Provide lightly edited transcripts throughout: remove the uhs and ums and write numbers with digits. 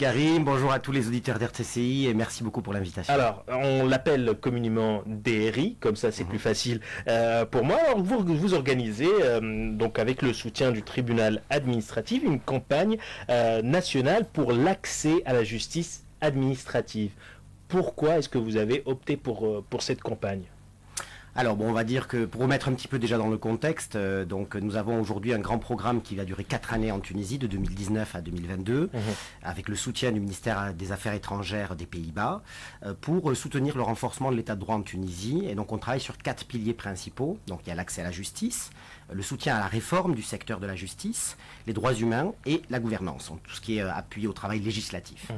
Karim, bonjour à tous les auditeurs d'RTCI et merci beaucoup pour l'invitation. Alors, on l'appelle communément DRI, comme ça c'est plus facile pour moi. Alors, vous organisez, donc avec le soutien du tribunal administratif, une campagne nationale pour l'accès à la justice administrative. Pourquoi est-ce que vous avez opté pour cette campagne ? Alors bon, on va dire que pour remettre un petit peu déjà dans le contexte, donc nous avons aujourd'hui un grand programme qui va durer 4 années en Tunisie, de 2019 à 2022, avec le soutien du ministère des Affaires étrangères des Pays-Bas, pour soutenir le renforcement de l'état de droit en Tunisie. Et donc on travaille sur 4 piliers principaux. Donc il y a l'accès à la justice, le soutien à la réforme du secteur de la justice, les droits humains et la gouvernance, donc tout ce qui est appuyé au travail législatif.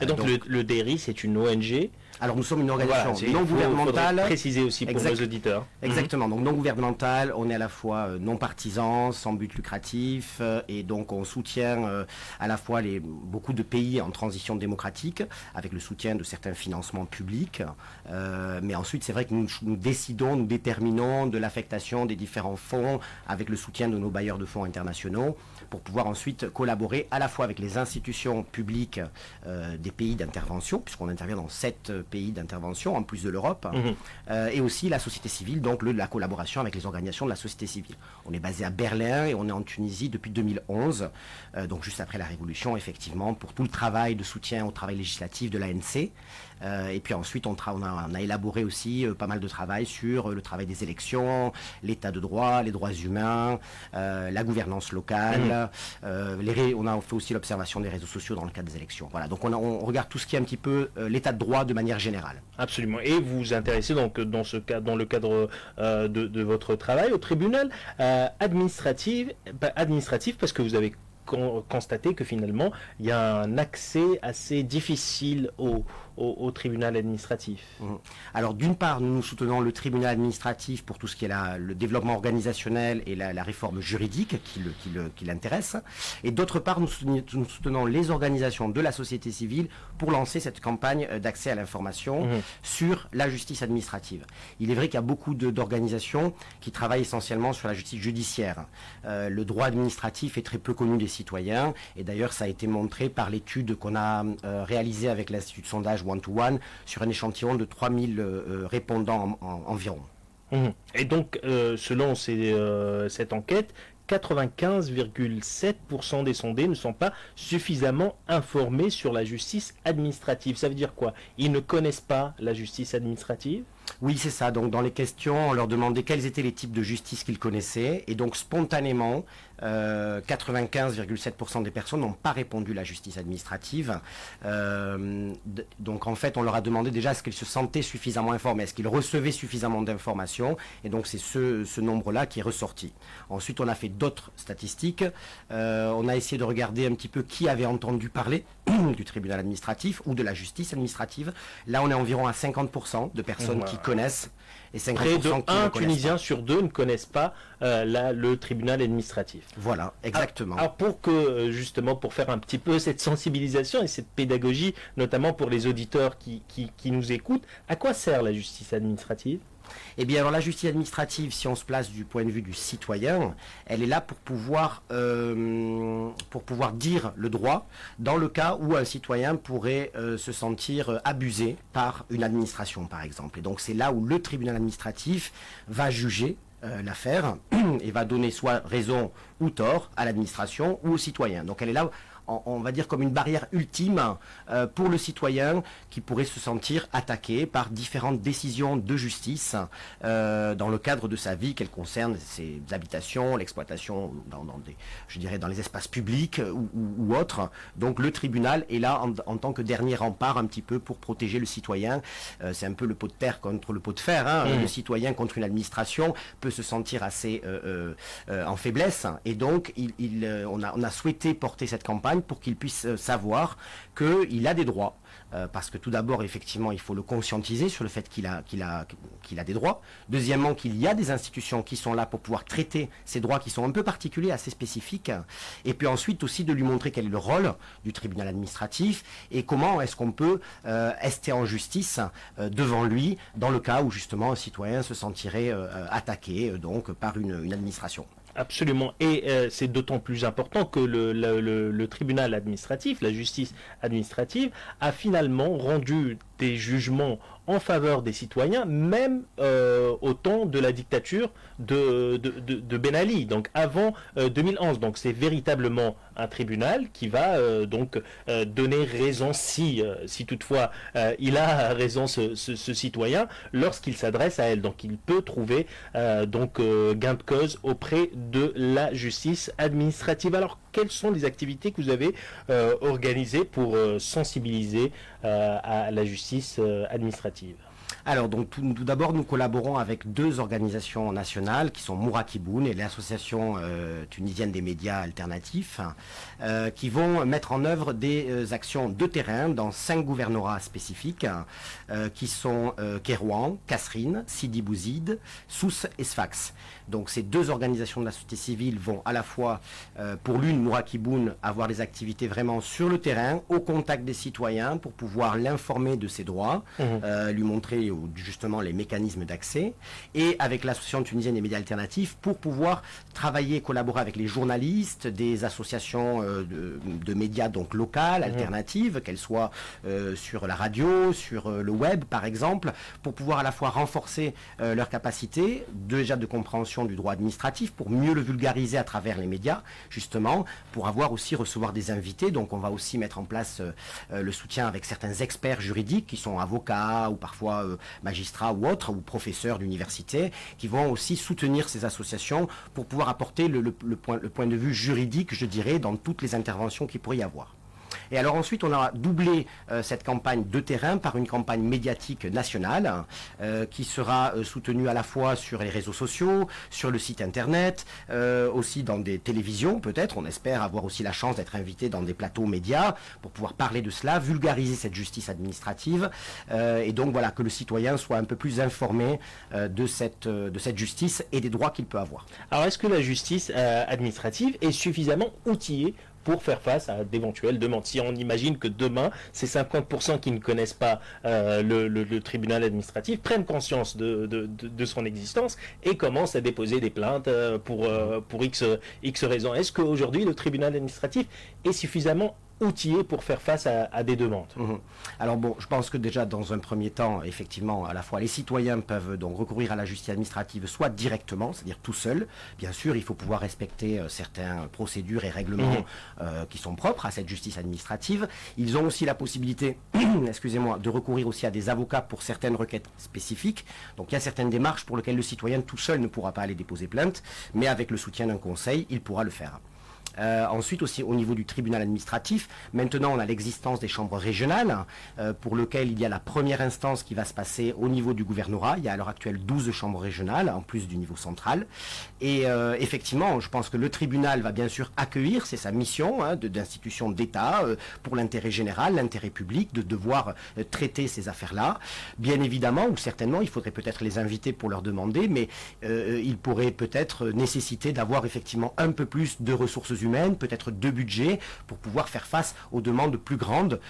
Et donc le DRI, c'est une ONG. Alors nous sommes une organisation non gouvernementale. Préciser aussi pour nos auditeurs. Exactement, donc non gouvernementale, on est à la fois non partisan, sans but lucratif, et donc on soutient à la fois beaucoup de pays en transition démocratique, avec le soutien de certains financements publics, mais ensuite c'est vrai que nous déterminons de l'affectation des différents fonds, avec le soutien de nos bailleurs de fonds internationaux, pour pouvoir ensuite collaborer à la fois avec les institutions publiques des pays d'intervention, puisqu'on intervient dans 7 pays d'intervention, en plus de l'Europe, et aussi la société civile, donc la collaboration avec les organisations de la société civile. On est basé à Berlin et on est en Tunisie depuis 2011, donc juste après la Révolution, effectivement, pour tout le travail de soutien au travail législatif de l'ANC. Et puis ensuite, on a élaboré aussi pas mal de travail sur le travail des élections, l'état de droit, les droits humains, la gouvernance locale. On a fait aussi l'observation des réseaux sociaux dans le cadre des élections. Voilà, donc on regarde tout ce qui est un petit peu l'état de droit de manière générale. Absolument. Et vous vous intéressez donc dans le cadre de votre travail au tribunal administratif, parce que vous avez constaté que finalement il y a un accès assez difficile au tribunal administratif. Alors d'une part, nous soutenons le tribunal administratif pour tout ce qui est le développement organisationnel et la réforme juridique qui l'intéresse. Et d'autre part, nous soutenons les organisations de la société civile pour lancer cette campagne d'accès à l'information sur la justice administrative. Il est vrai qu'il y a beaucoup d'organisations qui travaillent essentiellement sur la justice judiciaire. Le droit administratif est très peu connu des citoyens, et d'ailleurs ça a été montré par l'étude qu'on a réalisée avec l'Institut de sondage One-to-One sur un échantillon de 3000 répondants environ. Et donc, selon cette enquête, 95,7% des sondés ne sont pas suffisamment informés sur la justice administrative. Ça veut dire quoi? Ils ne connaissent pas la justice administrative? Oui, c'est ça. Donc, dans les questions, on leur demandait quels étaient les types de justice qu'ils connaissaient. Et donc, spontanément, 95,7% des personnes n'ont pas répondu la justice administrative. Donc, en fait, on leur a demandé déjà est-ce qu'ils se sentaient suffisamment informés, est-ce qu'ils recevaient suffisamment d'informations. Et donc, c'est ce nombre-là qui est ressorti. Ensuite, on a fait d'autres statistiques. On a essayé de regarder un petit peu qui avait entendu parler du tribunal administratif ou de la justice administrative. Là, on est environ à 50% de personnes qui connaissent et 50% Près de qui un ne connaissent Tunisien pas. sur 2 ne connaissent pas le tribunal administratif. Voilà, exactement. Alors pour que justement pour faire un petit peu cette sensibilisation et cette pédagogie, notamment pour les auditeurs qui nous écoutent, à quoi sert la justice administrative ? Eh bien, alors la justice administrative, si on se place du point de vue du citoyen, elle est là pour pouvoir dire le droit dans le cas où un citoyen pourrait se sentir abusé par une administration, par exemple. Et donc, c'est là où le tribunal administratif va juger l'affaire et va donner soit raison ou tort à l'administration ou au citoyen. Donc, elle est là, on va dire, comme une barrière ultime pour le citoyen qui pourrait se sentir attaqué par différentes décisions de justice dans le cadre de sa vie, qu'elle concerne ses habitations, l'exploitation dans les espaces publics ou autres. Donc le tribunal est là en tant que dernier rempart un petit peu pour protéger le citoyen. C'est un peu le pot de terre contre le pot de fer. Le citoyen contre une administration peut se sentir assez en faiblesse, et donc on a souhaité porter cette campagne pour qu'il puisse savoir qu'il a des droits. Parce que tout d'abord, effectivement, il faut le conscientiser sur le fait qu'il a des droits. Deuxièmement, qu'il y a des institutions qui sont là pour pouvoir traiter ces droits qui sont un peu particuliers, assez spécifiques. Et puis ensuite aussi de lui montrer quel est le rôle du tribunal administratif et comment est-ce qu'on peut ester en justice devant lui dans le cas où justement un citoyen se sentirait attaqué donc par une administration. Absolument. Et c'est d'autant plus important que le tribunal administratif, la justice administrative, a finalement rendu des jugements en faveur des citoyens, même au temps de la dictature de Ben Ali, donc avant 2011. Donc c'est véritablement un tribunal qui va donner raison, si toutefois il a raison, ce citoyen, lorsqu'il s'adresse à elle. Donc il peut trouver gain de cause auprès de la justice administrative. Alors quelles sont les activités que vous avez organisées pour sensibiliser à la justice administrative? Alors, donc, tout d'abord, nous collaborons avec deux organisations nationales qui sont Mourakiboun et l'Association tunisienne des médias alternatifs, qui vont mettre en œuvre des actions de terrain dans 5 gouvernorats spécifiques, qui sont Kérouan, Kasserine, Sidi Bouzid, Sousse et Sfax. Donc, ces deux organisations de la société civile vont à la fois, pour l'une, Mourakiboun, avoir des activités vraiment sur le terrain, au contact des citoyens, pour pouvoir l'informer de ses droits, lui montrer justement les mécanismes d'accès, et avec l'association tunisienne des médias alternatifs pour pouvoir travailler et collaborer avec les journalistes des associations de médias donc locales, alternatives, qu'elles soient sur la radio, sur le web par exemple, pour pouvoir à la fois renforcer leur capacité déjà de compréhension du droit administratif, pour mieux le vulgariser à travers les médias, justement, pour recevoir des invités. Donc on va aussi mettre en place le soutien avec certains experts juridiques qui sont avocats ou parfois magistrats ou autres, ou professeurs d'université, qui vont aussi soutenir ces associations pour pouvoir apporter le point de vue juridique, je dirais, dans toutes les interventions qu'il pourrait y avoir. Et alors ensuite, on a doublé cette campagne de terrain par une campagne médiatique nationale qui sera soutenue à la fois sur les réseaux sociaux, sur le site internet, aussi dans des télévisions peut-être. On espère avoir aussi la chance d'être invité dans des plateaux médias pour pouvoir parler de cela, vulgariser cette justice administrative et donc voilà, que le citoyen soit un peu plus informé de cette justice et des droits qu'il peut avoir. Alors est-ce que la justice administrative est suffisamment outillée pour faire face à d'éventuelles demandes? Si on imagine que demain, ces 50% qui ne connaissent pas le tribunal administratif prennent conscience de son existence et commencent à déposer des plaintes pour X raisons. Est-ce qu'aujourd'hui, le tribunal administratif est suffisamment outillé pour faire face à des demandes? Alors bon, je pense que déjà dans un premier temps, effectivement, à la fois les citoyens peuvent donc recourir à la justice administrative soit directement, c'est-à-dire tout seul. Bien sûr, il faut pouvoir respecter certaines procédures et règlements qui sont propres à cette justice administrative. Ils ont aussi la possibilité, excusez-moi, de recourir aussi à des avocats pour certaines requêtes spécifiques. Donc il y a certaines démarches pour lesquelles le citoyen tout seul ne pourra pas aller déposer plainte, mais avec le soutien d'un conseil, il pourra le faire. Ensuite aussi au niveau du tribunal administratif, maintenant on a l'existence des chambres régionales pour lequel il y a la première instance qui va se passer au niveau du gouvernorat. Il y a à l'heure actuelle 12 chambres régionales en plus du niveau central et effectivement je pense que le tribunal va bien sûr accueillir, c'est sa mission d'institution d'État pour l'intérêt général, l'intérêt public, de devoir traiter ces affaires-là. Bien évidemment ou certainement il faudrait peut-être les inviter pour leur demander, mais il pourrait peut-être nécessiter d'avoir effectivement un peu plus de ressources humaines, peut-être de budget pour pouvoir faire face aux demandes plus grandes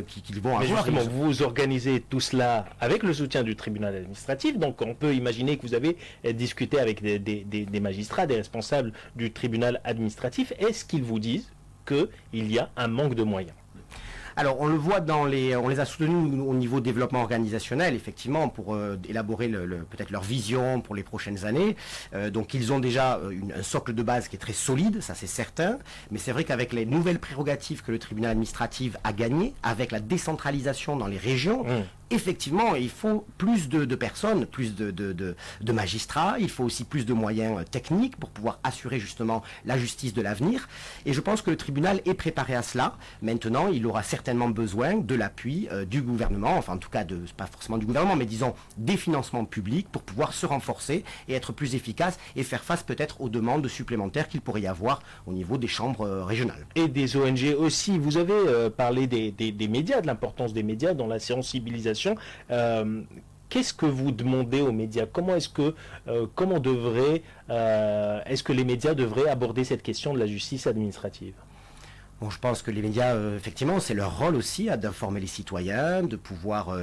qu'ils vont Mais avoir. justement, vous organisez tout cela avec le soutien du tribunal administratif, donc on peut imaginer que vous avez discuté avec des magistrats, des responsables du tribunal administratif. Est-ce qu'ils vous disent qu'il y a un manque de moyens? Alors, on le voit on les a soutenus au niveau développement organisationnel, effectivement, pour élaborer peut-être leur vision pour les prochaines années. Donc, ils ont déjà un socle de base qui est très solide, ça c'est certain. Mais c'est vrai qu'avec les nouvelles prérogatives que le tribunal administratif a gagnées, avec la décentralisation dans les régions, effectivement, il faut plus de personnes, plus de magistrats, il faut aussi plus de moyens techniques pour pouvoir assurer justement la justice de l'avenir. Et je pense que le tribunal est préparé à cela. Maintenant, il aura certainement besoin de l'appui du gouvernement, enfin en tout cas, pas forcément du gouvernement, mais disons des financements publics pour pouvoir se renforcer et être plus efficace et faire face peut-être aux demandes supplémentaires qu'il pourrait y avoir au niveau des chambres régionales. Et des ONG aussi. Vous avez parlé des médias, de l'importance des médias dans la sensibilisation. Qu'est-ce que vous demandez aux médias? Est-ce que les médias devraient aborder cette question de la justice administrative? Bon, je pense que les médias, effectivement, c'est leur rôle aussi d'informer les citoyens, de pouvoir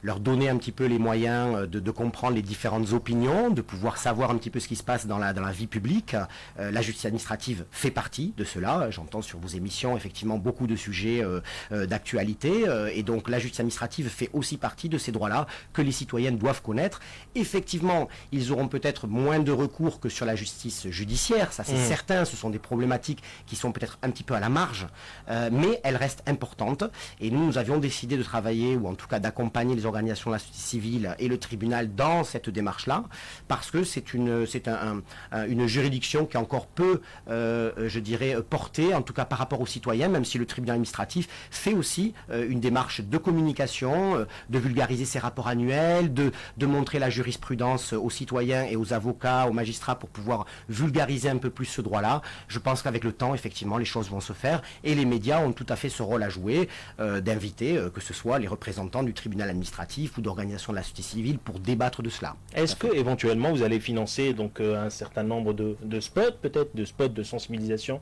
leur donner un petit peu les moyens de comprendre les différentes opinions, de pouvoir savoir un petit peu ce qui se passe dans la vie publique. La justice administrative fait partie de cela. J'entends sur vos émissions, effectivement, beaucoup de sujets d'actualité. Et donc, la justice administrative fait aussi partie de ces droits-là que les citoyens doivent connaître. Effectivement, ils auront peut-être moins de recours que sur la justice judiciaire. Ça, c'est certain. Ce sont des problématiques qui sont peut-être un petit peu à la marge, mais elles restent importantes. Et nous avions décidé de travailler, ou en tout cas d'accompagner les organisations de la société civile et le tribunal dans cette démarche-là, parce que c'est une juridiction qui est encore peu, je dirais, portée, en tout cas par rapport aux citoyens, même si le tribunal administratif fait aussi une démarche de communication, de vulgariser ses rapports annuels, de montrer la jurisprudence aux citoyens et aux avocats, aux magistrats, pour pouvoir vulgariser un peu plus ce droit-là. Je pense qu'avec le temps, effectivement, les choses vont se faire, et les médias ont tout à fait ce rôle à jouer, d'inviter, que ce soit les représentants du tribunal administratif ou d'organisations de la société civile, pour débattre de cela. Est-ce que éventuellement vous allez financer donc un certain nombre de spots, peut-être de spots de sensibilisation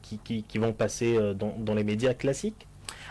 qui vont passer dans les médias classiques?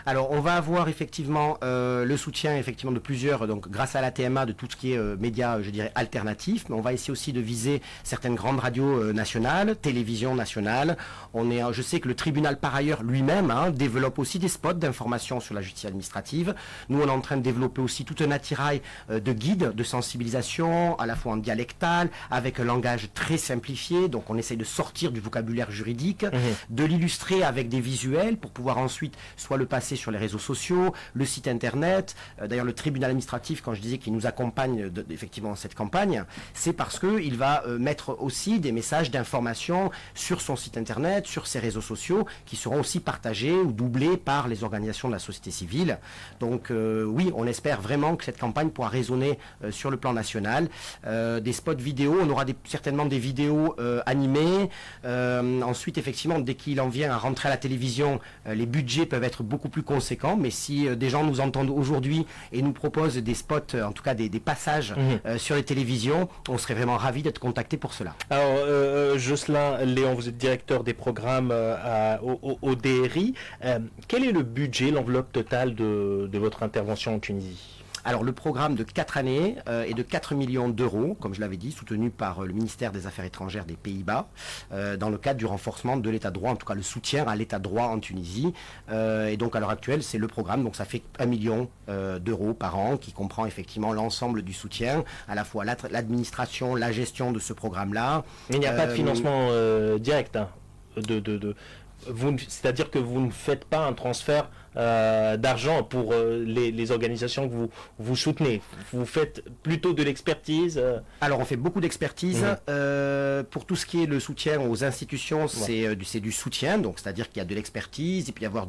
Alors, on va avoir effectivement le soutien effectivement de plusieurs, donc grâce à la TMA, de tout ce qui est médias, je dirais, alternatifs, mais on va essayer aussi de viser certaines grandes radios nationales, télévision nationale. Je sais que le tribunal, par ailleurs, lui-même, développe aussi des spots d'information sur la justice administrative. Nous, on est en train de développer aussi tout un attirail de guides de sensibilisation, à la fois en dialectal, avec un langage très simplifié. Donc, on essaye de sortir du vocabulaire juridique, de l'illustrer avec des visuels pour pouvoir ensuite soit le passer sur les réseaux sociaux, le site internet. D'ailleurs, le tribunal administratif, quand je disais qu'il nous accompagne effectivement dans cette campagne, c'est parce qu'il va mettre aussi des messages d'information sur son site internet, sur ses réseaux sociaux, qui seront aussi partagés ou doublés par les organisations de la société civile. Donc oui, on espère vraiment que cette campagne pourra résonner sur le plan national. Des spots vidéo, on aura certainement des vidéos animées. Ensuite, effectivement, dès qu'il en vient à rentrer à la télévision, les budgets peuvent être beaucoup plus conséquents, mais si des gens nous entendent aujourd'hui et nous proposent des spots, en tout cas des passages sur les télévisions, on serait vraiment ravis d'être contactés pour cela. Alors, Jocelyn Léon, vous êtes directeur des programmes au DRI. Quel est le budget, l'enveloppe totale de votre intervention en Tunisie ? Alors, le programme de 4 années est de 4 millions d'euros, comme je l'avais dit, soutenu par le ministère des Affaires étrangères des Pays-Bas, dans le cadre du renforcement de l'état de droit, en tout cas le soutien à l'état de droit en Tunisie. Et donc, à l'heure actuelle, c'est le programme, donc ça fait 1 million d'euros par an, qui comprend effectivement l'ensemble du soutien, à la fois l'administration, la gestion de ce programme-là. Mais il n'y a pas de financement direct, c'est-à-dire que vous ne faites pas un transfert d'argent pour les organisations que vous soutenez. Vous faites plutôt de l'expertise. Alors, on fait beaucoup d'expertise. Pour tout ce qui est le soutien aux institutions, c'est du soutien, donc c'est-à-dire qu'il y a de l'expertise, et puis il y avoir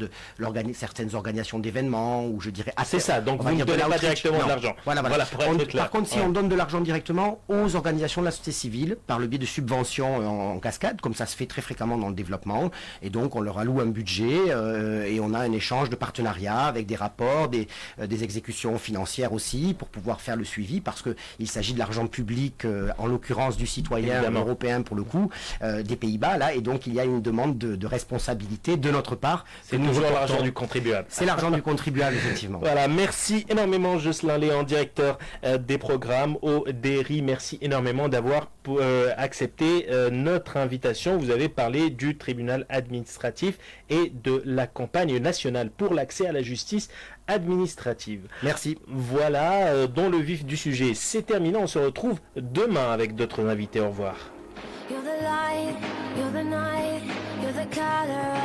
certaines organisations d'événements, ou je dirais... C'est ça, donc vous ne donnez pas directement de l'argent. Voilà. Par contre, si on donne de l'argent directement aux organisations de la société civile, par le biais de subventions en cascade, comme ça se fait très fréquemment dans le développement, et donc on leur alloue un budget, et on a un échange de partenariat avec des rapports, des exécutions financières aussi, pour pouvoir faire le suivi, parce qu'il s'agit de l'argent public, en l'occurrence du citoyen européen pour le coup, des Pays-Bas, là, et donc il y a une demande de responsabilité de notre part. C'est toujours l'argent du contribuable. C'est l'argent du contribuable, effectivement. Voilà, merci énormément Jocelyn Léon, directeur des programmes au DRI. Merci énormément d'avoir accepté notre invitation. Vous avez parlé du tribunal administratif et de la campagne nationale pour l'accès à la justice administrative. Merci. Voilà, dans le vif du sujet, c'est terminé. On se retrouve demain avec d'autres invités. Au revoir. You're the light, you're the night, you're the color